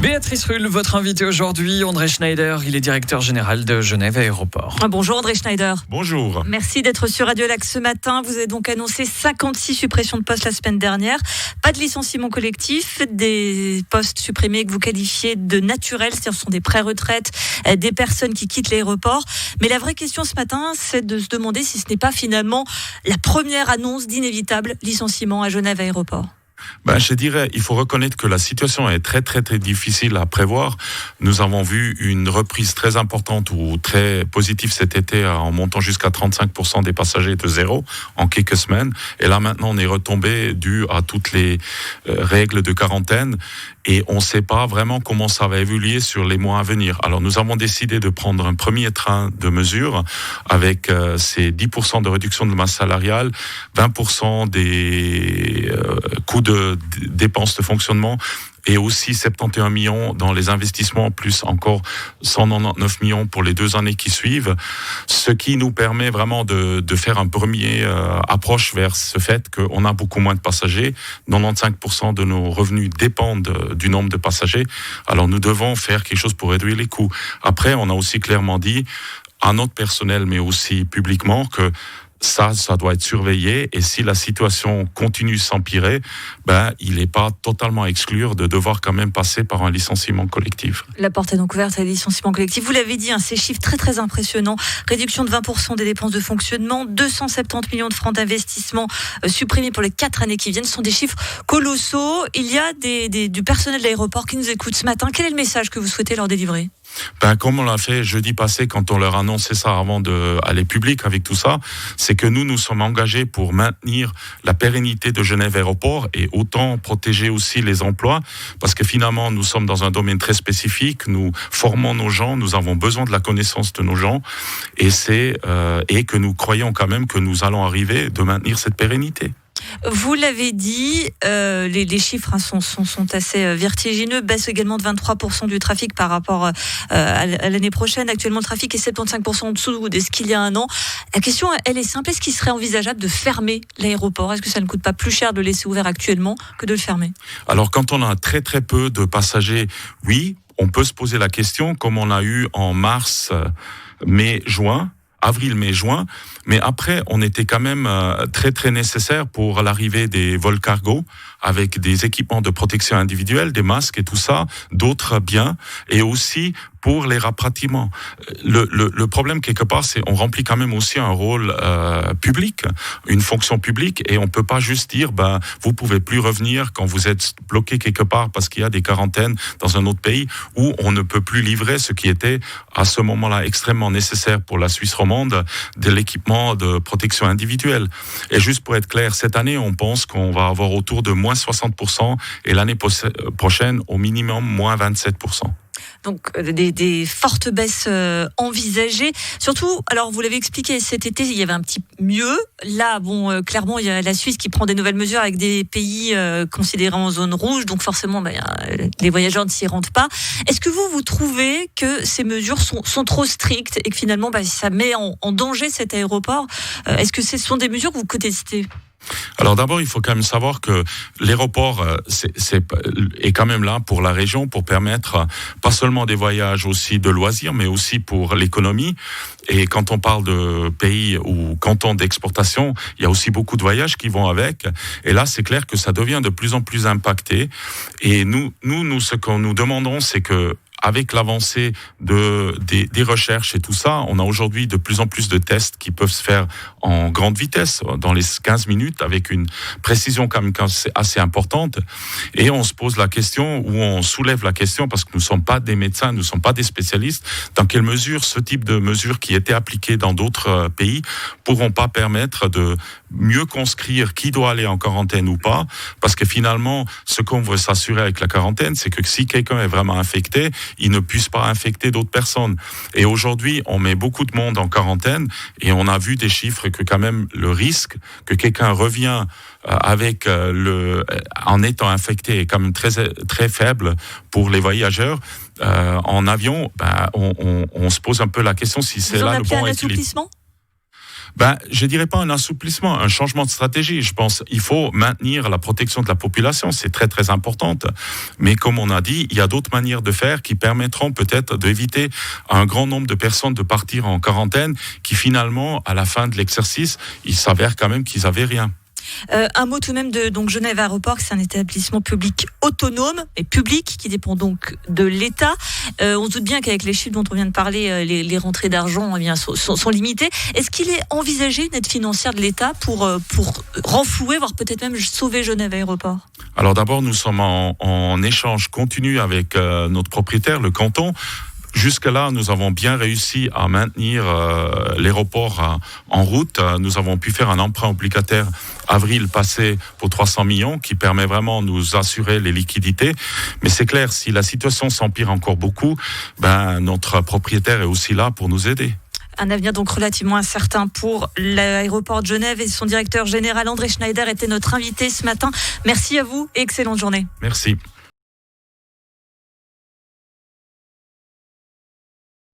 Béatrice Rulle, votre invité aujourd'hui, André Schneider, il est directeur général de Genève Aéroport. Bonjour André Schneider. Bonjour. Merci d'être sur Radio Lac ce matin. Vous avez donc annoncé 56 suppressions de postes la semaine dernière. Pas de licenciement collectif, des postes supprimés que vous qualifiez de naturels, c'est-à-dire ce sont des pré-retraites, des personnes qui quittent l'aéroport. Mais la vraie question ce matin, c'est de se demander si ce n'est pas finalement la première annonce d'inévitable licenciement à Genève Aéroport. Je dirais, il faut reconnaître que la situation est très difficile à prévoir. Nous avons vu une reprise très importante ou très positive cet été en montant jusqu'à 35% des passagers de zéro en quelques semaines. Et là maintenant, on est retombé dû à toutes les règles de quarantaine et on ne sait pas vraiment comment ça va évoluer sur les mois à venir. Alors nous avons décidé de prendre un premier train de mesures avec ces 10% de réduction de masse salariale, 20% des coûts de dépenses de fonctionnement et aussi 71 millions dans les investissements, plus encore 199 millions pour les 2 années qui suivent, ce qui nous permet vraiment de faire un premier approche vers ce fait qu'on a beaucoup moins de passagers. 95% de nos revenus dépendent du nombre de passagers. Alors nous devons faire quelque chose pour réduire les coûts. Après, on a aussi clairement dit à notre personnel, mais aussi publiquement, que ça doit être surveillé et si la situation continue de s'empirer, il n'est pas totalement à exclure de devoir quand même passer par un licenciement collectif. La porte est donc ouverte à des licenciements collectifs. Vous l'avez dit, ces chiffres très impressionnants. Réduction de 20% des dépenses de fonctionnement, 270 millions de francs d'investissement supprimés pour les 4 années qui viennent. Ce sont des chiffres colossaux. Il y a du personnel de l'aéroport qui nous écoute ce matin. Quel est le message que vous souhaitez leur délivrer ? Comme on l'a fait jeudi passé quand on leur annonçait ça avant d'aller public avec tout ça, c'est que nous sommes engagés pour maintenir la pérennité de Genève Aéroport et autant protéger aussi les emplois parce que finalement nous sommes dans un domaine très spécifique, nous formons nos gens, nous avons besoin de la connaissance de nos gens et et que nous croyons quand même que nous allons arriver de maintenir cette pérennité. Vous l'avez dit, les chiffres sont assez vertigineux, baisse également de 23% du trafic par rapport à l'année prochaine. Actuellement, le trafic est 75% en dessous de ce qu'il y a un an. La question, elle est simple, est-ce qu'il serait envisageable de fermer l'aéroport ? Est-ce que ça ne coûte pas plus cher de le laisser ouvert actuellement que de le fermer ? Alors, quand on a très peu de passagers, oui, on peut se poser la question, comme on a eu en mars, mai, juin, avril, mai, juin, mais après, on était quand même très nécessaire pour l'arrivée des vols cargo, avec des équipements de protection individuelle, des masques et tout ça, d'autres biens, et aussi pour les rapatriements. Le problème, quelque part, c'est on remplit quand même aussi un rôle public, une fonction publique, et on peut pas juste dire, vous pouvez plus revenir quand vous êtes bloqué quelque part parce qu'il y a des quarantaines dans un autre pays, où on ne peut plus livrer ce qui était, à ce moment-là, extrêmement nécessaire pour la Suisse romande, de l'équipement de protection individuelle. Et juste pour être clair, cette année, on pense qu'on va avoir autour de moins 60% et l'année prochaine, au minimum, moins 27%. Donc des fortes baisses envisagées. Surtout, alors vous l'avez expliqué, cet été il y avait un petit mieux. Là, clairement il y a la Suisse qui prend des nouvelles mesures avec des pays considérés en zone rouge. Donc forcément, les voyageurs ne s'y rendent pas. Est-ce que vous trouvez que ces mesures sont trop strictes et que finalement ça met en danger cet aéroport ? Est-ce que ce sont des mesures que vous contestez ? Alors d'abord, il faut quand même savoir que l'aéroport est quand même là pour la région, pour permettre pas seulement des voyages aussi de loisirs, mais aussi pour l'économie. Et quand on parle de pays ou cantons d'exportation, il y a aussi beaucoup de voyages qui vont avec. Et là, c'est clair que ça devient de plus en plus impacté. Et nous, ce que nous demandons, c'est que avec l'avancée des recherches et tout ça, on a aujourd'hui de plus en plus de tests qui peuvent se faire en grande vitesse, dans les 15 minutes, avec une précision quand même assez importante. Et on se pose la question, ou on soulève la question, parce que nous ne sommes pas des médecins, nous ne sommes pas des spécialistes, dans quelle mesure ce type de mesures qui étaient appliquées dans d'autres pays pourront pas permettre de mieux conscrire qui doit aller en quarantaine ou pas, parce que finalement, ce qu'on veut s'assurer avec la quarantaine, c'est que si quelqu'un est vraiment infecté, il ne puisse pas infecter d'autres personnes. Et aujourd'hui, on met beaucoup de monde en quarantaine et on a vu des chiffres que quand même le risque que quelqu'un revient en étant infecté est quand même très faible pour les voyageurs. En avion, on se pose un peu la question si c'est là le bon équilibre. Je dirais pas un assouplissement, un changement de stratégie. Je pense qu'il faut maintenir la protection de la population, c'est très très importante. Mais comme on a dit, il y a d'autres manières de faire qui permettront peut-être d'éviter à un grand nombre de personnes de partir en quarantaine, qui finalement, à la fin de l'exercice, il s'avère quand même qu'ils n'avaient rien. Un mot tout de même de donc Genève Aéroport, c'est un établissement public autonome et public qui dépend donc de l'État. On se doute bien qu'avec les chiffres dont on vient de parler, les rentrées d'argent sont limitées. Est-ce qu'il est envisagé une aide financière de l'État pour renflouer, voire peut-être même sauver Genève Aéroport ? Alors d'abord, nous sommes en échange continu avec notre propriétaire, le canton. Jusque-là, nous avons bien réussi à maintenir l'aéroport en route. Nous avons pu faire un emprunt obligataire avril passé pour 300 millions qui permet vraiment de nous assurer les liquidités. Mais c'est clair, si la situation s'empire encore beaucoup, notre propriétaire est aussi là pour nous aider. Un avenir donc relativement incertain pour l'aéroport de Genève, et son directeur général André Schneider était notre invité ce matin. Merci à vous et excellente journée. Merci.